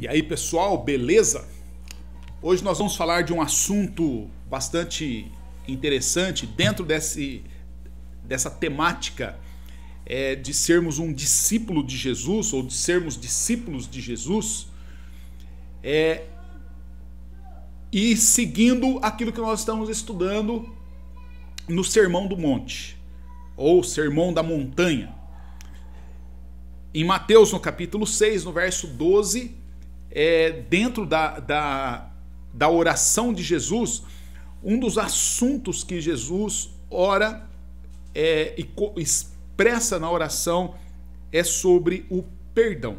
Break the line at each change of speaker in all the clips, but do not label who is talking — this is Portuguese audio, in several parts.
E aí, pessoal, beleza? Hoje nós vamos falar de um assunto bastante interessante dentro dessa temática de sermos um discípulo de Jesus, ou de sermos discípulos de Jesus, e seguindo aquilo que nós estamos estudando no Sermão do Monte, ou Sermão da Montanha. Em Mateus, no capítulo 6, no verso 12, dentro da oração de Jesus, um dos assuntos que Jesus ora e expressa na oração é sobre o perdão.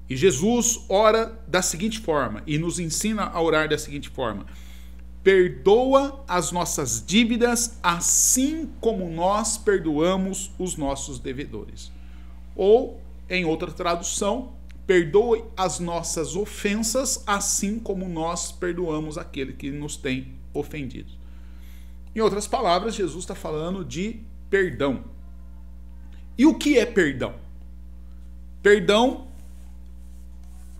E Jesus ora da seguinte forma, e nos ensina a orar da seguinte forma: perdoa as nossas dívidas, assim como nós perdoamos os nossos devedores. Ou, em outra tradução, perdoe as nossas ofensas, assim como nós perdoamos aquele que nos tem ofendido. Em outras palavras, Jesus está falando de perdão. E o que é perdão? Perdão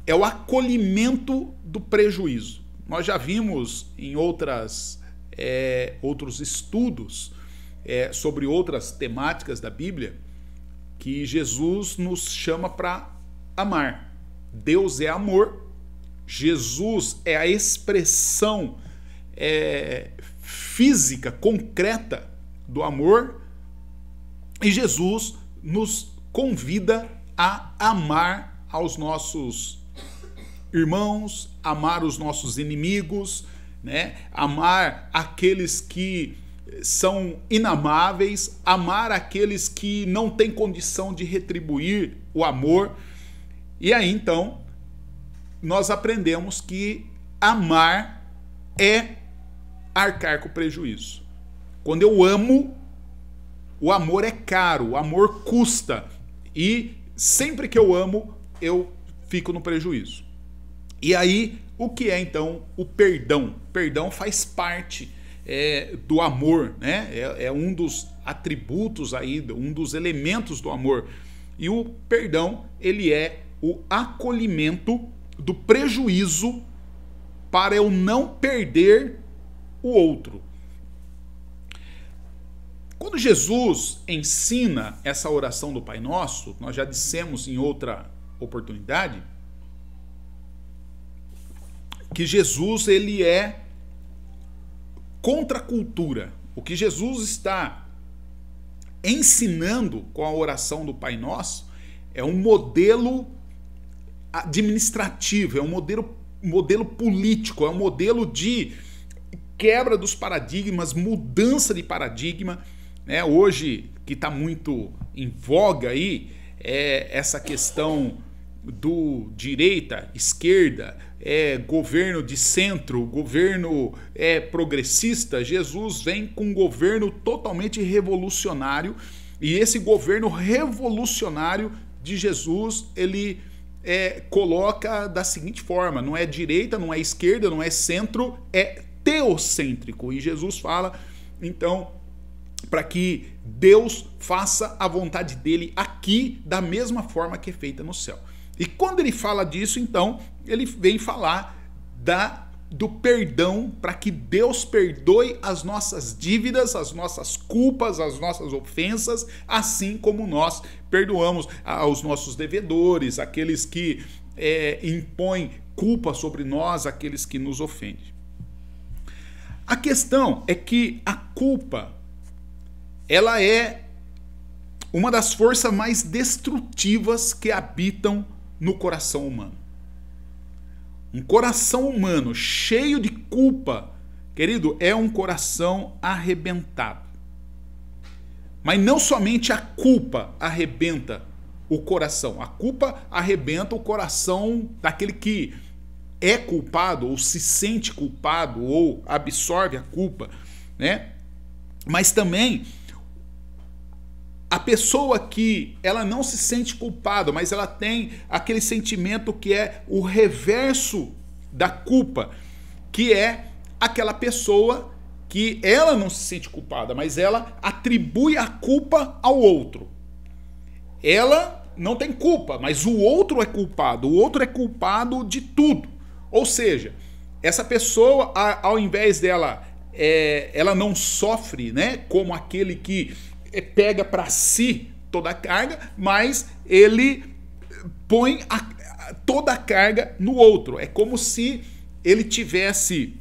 é o acolhimento do prejuízo. Nós já vimos em outros estudos sobre outras temáticas da Bíblia que Jesus nos chama para amar. Deus é amor, Jesus é a expressão física, concreta do amor, e Jesus nos convida a amar aos nossos irmãos, amar os nossos inimigos, né? Amar aqueles que são inamáveis, amar aqueles que não têm condição de retribuir o amor. E aí, então, nós aprendemos que amar é arcar com prejuízo. Quando eu amo, o amor é caro, o amor custa. E sempre que eu amo, eu fico no prejuízo. E aí, o que é, então, o perdão? O perdão faz parte do amor, né? É um dos atributos aí, um dos elementos do amor. E o perdão, ele é o acolhimento do prejuízo para eu não perder o outro. Quando Jesus ensina essa oração do Pai Nosso, nós já dissemos em outra oportunidade que Jesus, ele é contra a cultura. O que Jesus está ensinando com a oração do Pai Nosso é um modelo administrativo, é um modelo político, é um modelo de quebra dos paradigmas, mudança de paradigma, né? Hoje, que está muito em voga aí, essa questão do direita, esquerda, governo de centro, governo progressista. Jesus vem com um governo totalmente revolucionário, e esse governo revolucionário de Jesus, ele coloca da seguinte forma: não é direita, não é esquerda, não é centro, é teocêntrico. E Jesus fala, então, para que Deus faça a vontade dele aqui da mesma forma que é feita no céu. E quando ele fala disso, então, ele vem falar do perdão, para que Deus perdoe as nossas dívidas, as nossas culpas, as nossas ofensas, assim como nós perdoamos aos nossos devedores, aqueles que impõem culpa sobre nós, aqueles que nos ofendem. A questão é que a culpa, ela é uma das forças mais destrutivas que habitam no coração humano. Um coração humano cheio de culpa, querido, é um coração arrebentado. Mas não somente a culpa arrebenta o coração, a culpa arrebenta o coração daquele que é culpado, ou se sente culpado, ou absorve a culpa, né? Mas também a pessoa que ela não se sente culpada, mas ela tem aquele sentimento que é o reverso da culpa, que é aquela pessoa que ela não se sente culpada, mas ela atribui a culpa ao outro. Ela não tem culpa, mas o outro é culpado. O outro é culpado de tudo. Ou seja, essa pessoa, ao invés dela, ela não sofre, né, como aquele que pega para si toda a carga, mas ele põe toda a carga no outro. É como se ele tivesse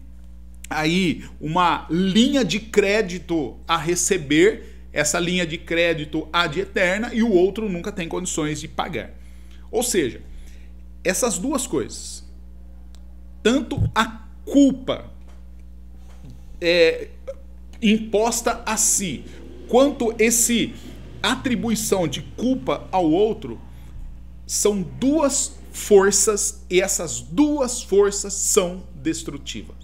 aí uma linha de crédito a receber, essa linha de crédito ad eterna, e o outro nunca tem condições de pagar. Ou seja, essas duas coisas, tanto a culpa imposta a si, quanto esse atribuição de culpa ao outro, são duas forças, e essas duas forças são destrutivas.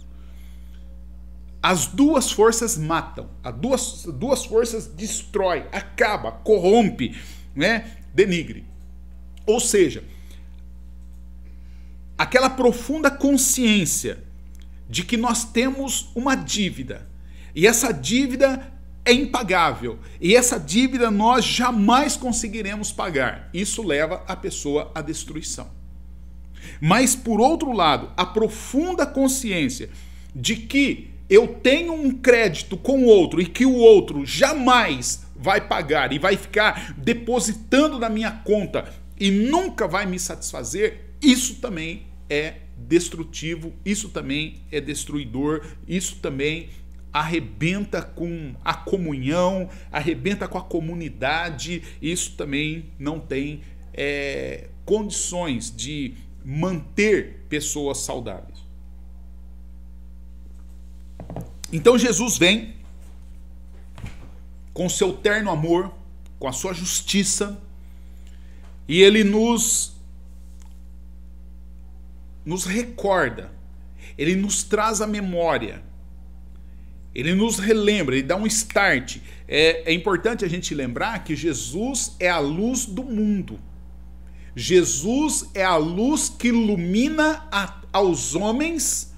As duas forças matam, as duas forças destroem, acaba, corrompe, né, denigre. Ou seja, aquela profunda consciência de que nós temos uma dívida, e essa dívida é impagável, e essa dívida nós jamais conseguiremos pagar. Isso leva a pessoa à destruição. Mas, por outro lado, a profunda consciência de que eu tenho um crédito com o outro e que o outro jamais vai pagar e vai ficar depositando na minha conta e nunca vai me satisfazer, isso também é destrutivo, isso também é destruidor, isso também arrebenta com a comunhão, arrebenta com a comunidade, isso também não tem condições de manter pessoas saudáveis. Então Jesus vem com seu terno amor, com a sua justiça, e ele nos recorda, ele nos traz a memória, ele nos relembra, ele dá um start. É importante a gente lembrar que Jesus é a luz do mundo. Jesus é a luz que ilumina aos homens.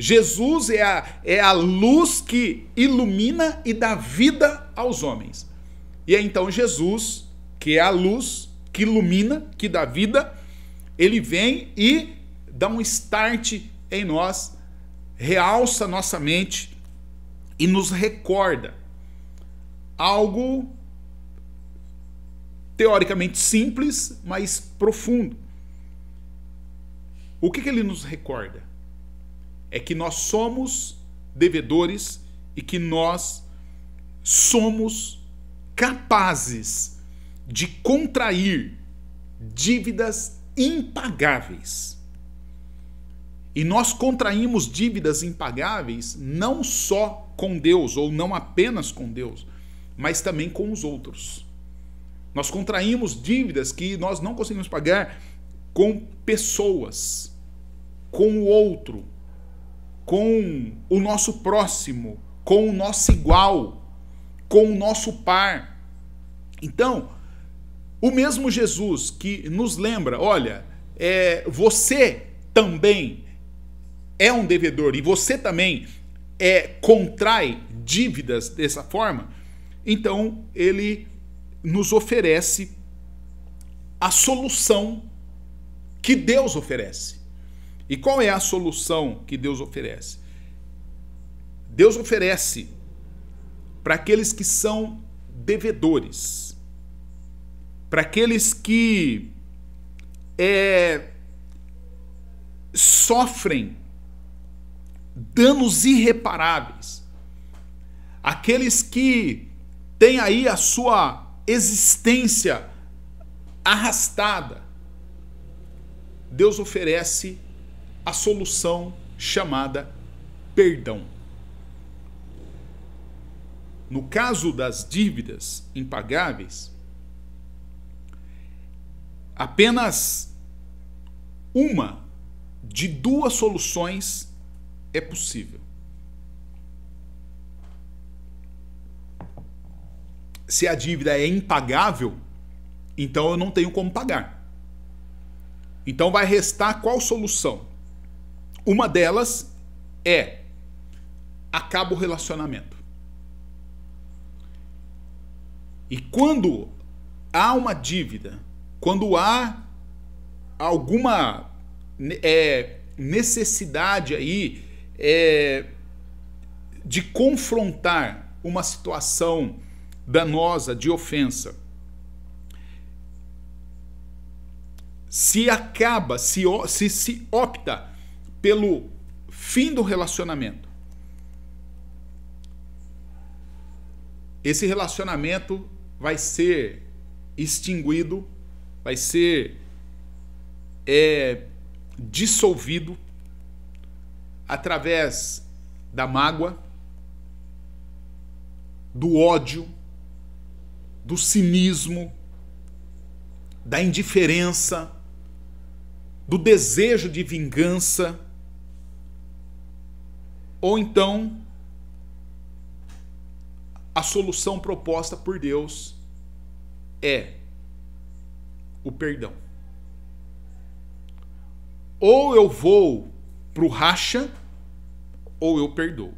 Jesus é a luz que ilumina e dá vida aos homens. E é então Jesus, que é a luz que ilumina, que dá vida, ele vem e dá um start em nós, realça nossa mente e nos recorda algo teoricamente simples, mas profundo. O que ele nos recorda? É que nós somos devedores e que nós somos capazes de contrair dívidas impagáveis. E nós contraímos dívidas impagáveis não só com Deus, ou não apenas com Deus, mas também com os outros. Nós contraímos dívidas que nós não conseguimos pagar com pessoas, com o outro, com o nosso próximo, com o nosso igual, com o nosso par. Então, o mesmo Jesus que nos lembra, olha, você também é um devedor e você também contrai dívidas dessa forma, então ele nos oferece a solução que Deus oferece. E qual é a solução que Deus oferece? Deus oferece para aqueles que são devedores, para aqueles que sofrem danos irreparáveis, aqueles que têm aí a sua existência arrastada. Deus oferece a solução chamada perdão. No caso das dívidas impagáveis, apenas uma de duas soluções é possível. Se a dívida é impagável, então eu não tenho como pagar. Então vai restar qual solução? Uma delas é: acaba o relacionamento. E quando há uma dívida quando há alguma necessidade aí de confrontar uma situação danosa, de ofensa, se opta pelo fim do relacionamento, esse relacionamento vai ser extinguido, vai ser dissolvido através da mágoa, do ódio, do cinismo, da indiferença, do desejo de vingança, ou então a solução proposta por Deus é o perdão. Ou eu vou para o racha, ou eu perdoo.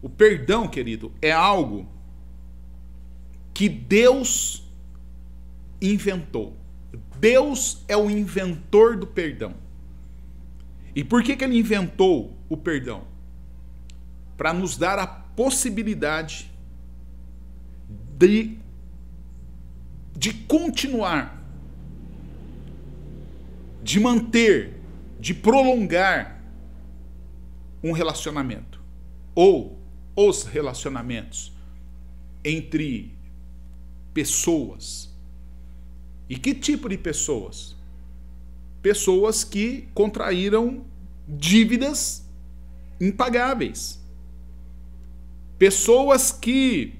O perdão, querido, é algo que Deus inventou. Deus é o inventor do perdão. E por que ele inventou o perdão? Para nos dar a possibilidade de continuar, de manter, de prolongar um relacionamento, ou os relacionamentos entre pessoas. E que tipo de pessoas? Pessoas que contraíram dívidas impagáveis. Pessoas que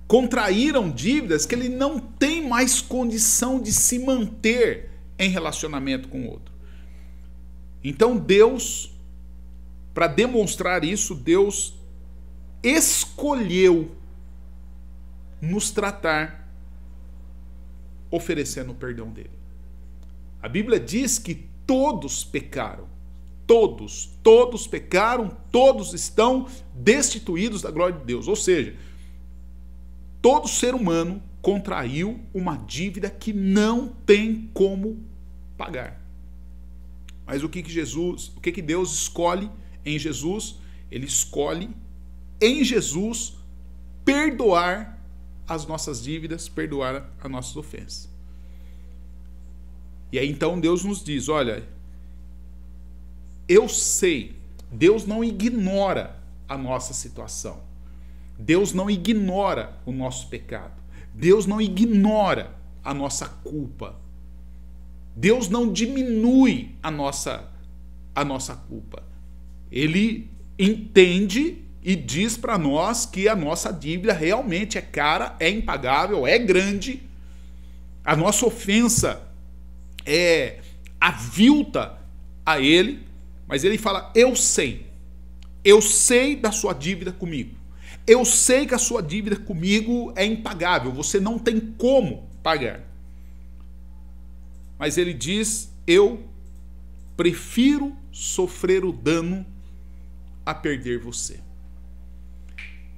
contraíram dívidas que ele não tem mais condição de se manter em relacionamento com o outro. Então Deus, para demonstrar isso, Deus escolheu nos tratar oferecendo o perdão dele. A Bíblia diz que todos pecaram. Todos pecaram, todos estão destituídos da glória de Deus. Ou seja, todo ser humano contraiu uma dívida que não tem como pagar. Mas o que Deus escolhe em Jesus? Ele escolhe em Jesus perdoar as nossas dívidas, perdoar as nossas ofensas. E aí então Deus nos diz, olha, eu sei, Deus não ignora a nossa situação. Deus não ignora o nosso pecado. Deus não ignora a nossa culpa. Deus não diminui a nossa culpa. Ele entende e diz para nós que a nossa dívida realmente é cara, é impagável, é grande. A nossa ofensa é avilta a Ele, mas Ele fala, eu sei da sua dívida comigo. Eu sei que a sua dívida comigo é impagável, você não tem como pagar. Mas Ele diz, eu prefiro sofrer o dano a perder você.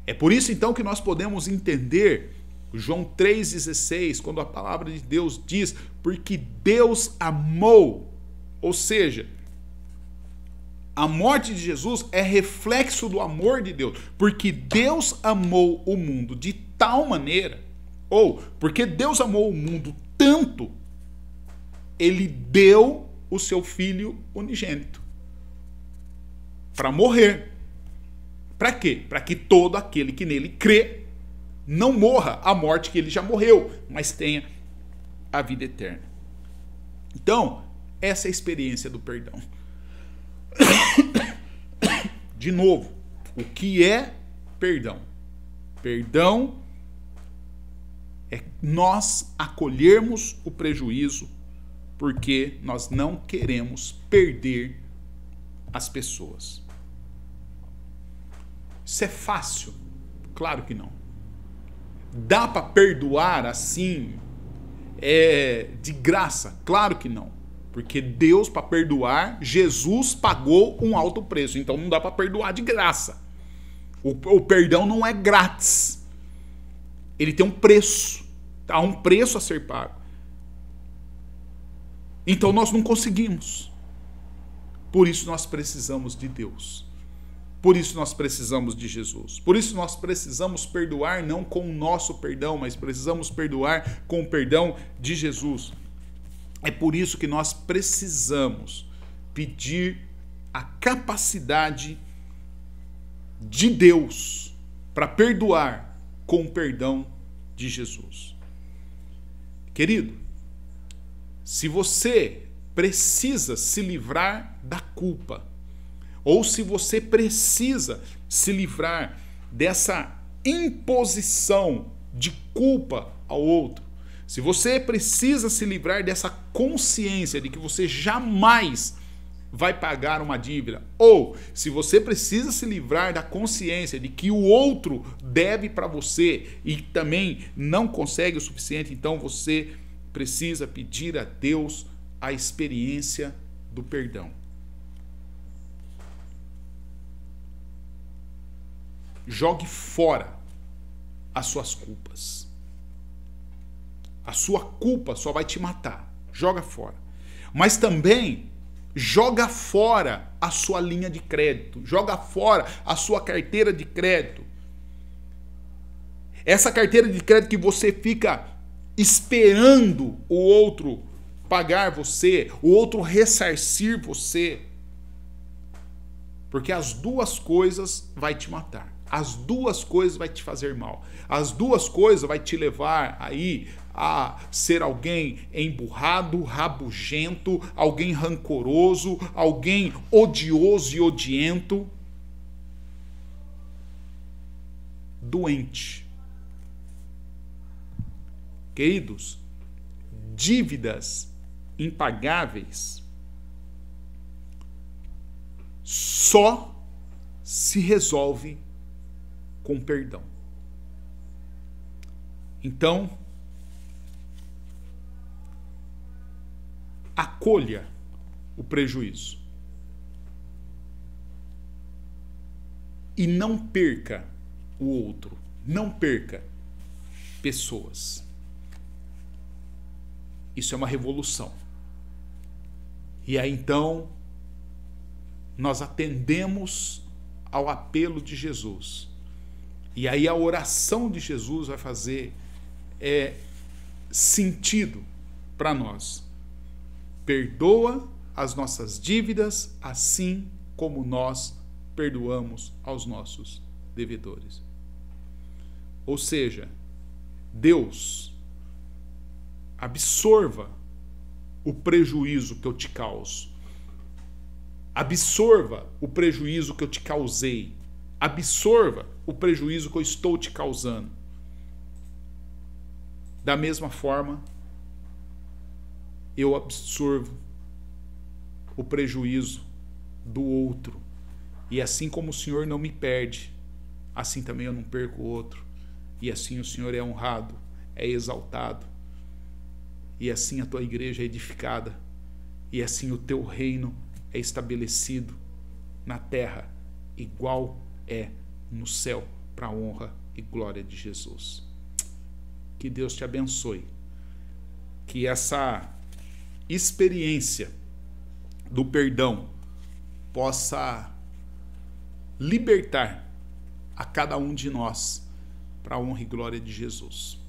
É por isso então que nós podemos entender João 3,16, quando a palavra de Deus diz, porque Deus amou, ou seja, a morte de Jesus é reflexo do amor de Deus, porque Deus amou o mundo de tal maneira, ou porque Deus amou o mundo tanto, Ele deu o seu Filho unigênito para morrer. Para quê? Para que todo aquele que nele crê não morra a morte que ele já morreu, mas tenha a vida eterna. Então, essa é a experiência do perdão. De novo, o que é perdão? Perdão é nós acolhermos o prejuízo porque nós não queremos perder as pessoas. Isso é fácil? Claro que não. Dá para perdoar assim, de graça? Claro que não. Porque Deus, para perdoar, Jesus pagou um alto preço. Então não dá para perdoar de graça. O perdão não é grátis. ele tem um preço. Há um preço a ser pago. Então nós não conseguimos. Por isso nós precisamos de Deus. Por isso nós precisamos de Jesus. Por isso nós precisamos perdoar não com o nosso perdão, mas precisamos perdoar com o perdão de Jesus. É por isso que nós precisamos pedir a capacidade de Deus para perdoar com o perdão de Jesus. Querido, se você precisa se livrar da culpa, ou se você precisa se livrar dessa imposição de culpa ao outro, se você precisa se livrar dessa consciência de que você jamais vai pagar uma dívida, ou se você precisa se livrar da consciência de que o outro deve para você e também não consegue o suficiente, então você precisa pedir a Deus a experiência do perdão. Jogue fora as suas culpas. A sua culpa só vai te matar. Joga fora. Mas também joga fora a sua linha de crédito. Joga fora a sua carteira de crédito. Essa carteira de crédito que você fica esperando o outro pagar você, o outro ressarcir você. Porque as duas coisas vai te matar. As duas coisas vai te fazer mal. As duas coisas vai te levar aí a ser alguém emburrado, rabugento, alguém rancoroso, alguém odioso e odiento, doente. Queridos, dívidas impagáveis só se resolve com perdão. Então, acolha o prejuízo e não perca o outro, não perca pessoas. Isso é uma revolução. E aí então nós atendemos ao apelo de Jesus. E aí a oração de Jesus vai fazer sentido para nós. Perdoa as nossas dívidas, assim como nós perdoamos aos nossos devedores. Ou seja, Deus, absorva o prejuízo que eu te causo. Absorva o prejuízo que eu te causei. Absorva o prejuízo que eu estou te causando. Da mesma forma, eu absorvo o prejuízo do outro. E assim como o Senhor não me perde, assim também eu não perco o outro. E assim o Senhor é honrado, é exaltado. E assim a tua igreja é edificada. E assim o teu reino é estabelecido na terra, igual é no céu, para a honra e glória de Jesus. Que Deus te abençoe. Que essa experiência do perdão possa libertar a cada um de nós para a honra e glória de Jesus.